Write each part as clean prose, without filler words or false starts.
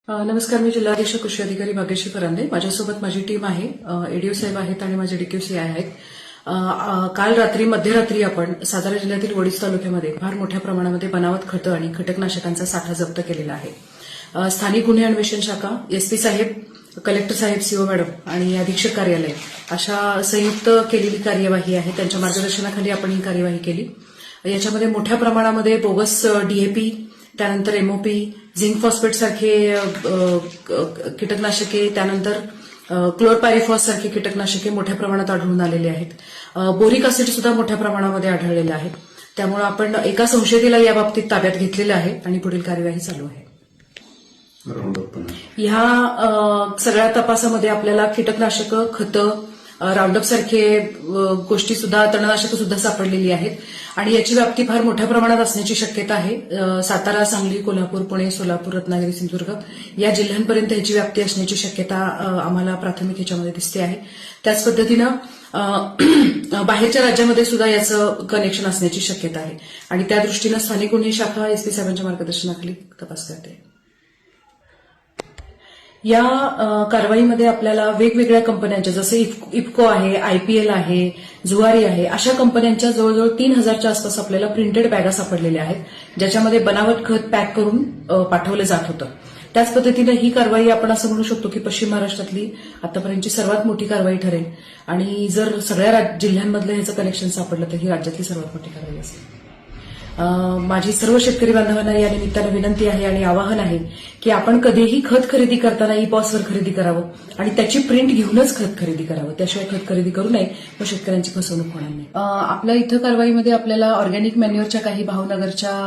नमस्कार, मी जिल्हाधीश कृषी अधिकारी भाग्यश्री फरांदे. माझ्यासोबत माझी टीम आहे. एडीओ साहेब आहेत आणि माझे डीक्यूसी आहेत. काल रात्री मध्यरात्री आपण सातारा जिल्ह्यातील वडीज तालुक्यामध्ये फार मोठ्या प्रमाणामध्ये बनावट खतं आणि कीटकनाशकांचा साठा जप्त केलेला आहे. स्थानिक गुन्हे अन्वेषण शाखा, एसपी साहेब, कलेक्टर साहेब, सीओ मॅडम आणि अधीक्षक कार्यालय अशा संयुक्त केलेली कार्यवाही आहे. त्यांच्या मार्गदर्शनाखाली आपण ही कार्यवाही केली. याच्यामध्ये मोठ्या प्रमाणामध्ये बोगस डीएपी, त्यानंतर एमओपी, झिंक फॉस्फेट सारखे कीटकनाशके, त्यानंतर क्लोरपायरिफॉस सारखे कीटकनाशके मोठ्या प्रमाणात आढळून आलेले आहेत. बोरिक ऍसिड सुद्धा मोठ्या प्रमाणामध्ये आढळलेले आहेत. त्यामुळे आपण एका संशयिताला याबाबतीत ताब्यात घेतलेलं आहे आणि पुढील कार्यवाही चालू आहे. ह्या सगळ्या तपासामध्ये आपल्याला कीटकनाशकं, खतं, राऊंडअप सारखे गोष्टी सुद्धा, तणनाशकं सुद्धा सापडलेली आहेत आणि याची व्याप्ती फार मोठ्या प्रमाणात असण्याची शक्यता आहे. सातारा, सांगली, कोल्हापूर, पुणे, सोलापूर, रत्नागिरी, सिंधुदुर्ग या जिल्ह्यांपर्यंत याची व्याप्ती असण्याची शक्यता आम्हाला प्राथमिक ह्याच्यामध्ये दिसते आहे. त्याच पद्धतीनं बाहेरच्या राज्यामध्ये सुद्धा याचं कनेक्शन असण्याची शक्यता आहे आणि त्या दृष्टीनं स्थानिक गुन्हे शाखा एसपी साहेबांच्या मार्गदर्शनाखाली तपास करते. या कारवाईमध्ये आपल्याला वेगवेगळ्या कंपन्यांच्या, जसे इफको आहे, आयपीएल आहे, जुवारी आहे, अशा कंपन्यांच्या जवळजवळ 3000च्या आसपास आपल्याला प्रिंटेड बॅगा सापडलेल्या आहेत, ज्याच्यामध्ये बनावट खत पॅक करून पाठवलं जात होतं. त्याच पद्धतीनं ही कारवाई आपण असं म्हणू शकतो की पश्चिम महाराष्ट्रातली आतापर्यंतची सर्वात मोठी कारवाई ठरेल आणि जर सगळ्या जिल्ह्यांमधलं ह्याचं कनेक्शन सापडलं तर ही राज्यातली सर्वात मोठी कारवाई असेल. माझी सर्व शेतकरी बांधवांना या निमित्तानं विनंती आहे आणि आवाहन आहे की आपण कधीही खत खरेदी करताना ई-पॉसवर खरेदी करावं आणि त्याची प्रिंट घेऊनच खत खरेदी करावं. त्याशिवाय खत खरेदी करू नये, मग शेतकऱ्यांची फसवणूक होणार नाही. आपल्या इथं कारवाईमध्ये आपल्याला ऑर्गॅनिक मॅन्युअरच्या काही भावनगरच्या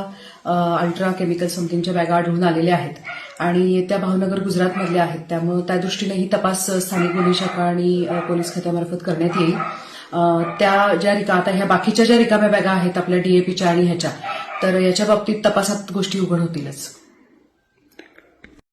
अल्ट्रा केमिकल समथिंगच्या बॅगा आढळून आलेल्या आहेत आणि त्या भावनगर गुजरातमधल्या आहेत. त्यामुळे त्या दृष्टीनं ही तपास स्थानिक गुन्हे शाखा आणि पोलीस खात्यामार्फत करण्यात येईल. त्या ज्या आता ह्या बाकीच्या ज्या रिकाम्या बॅगा आहेत आपल्या डीएपीच्या आणि ह्याच्या, तर याच्या बाबतीत तपासात गोष्टी उघड होतीलच.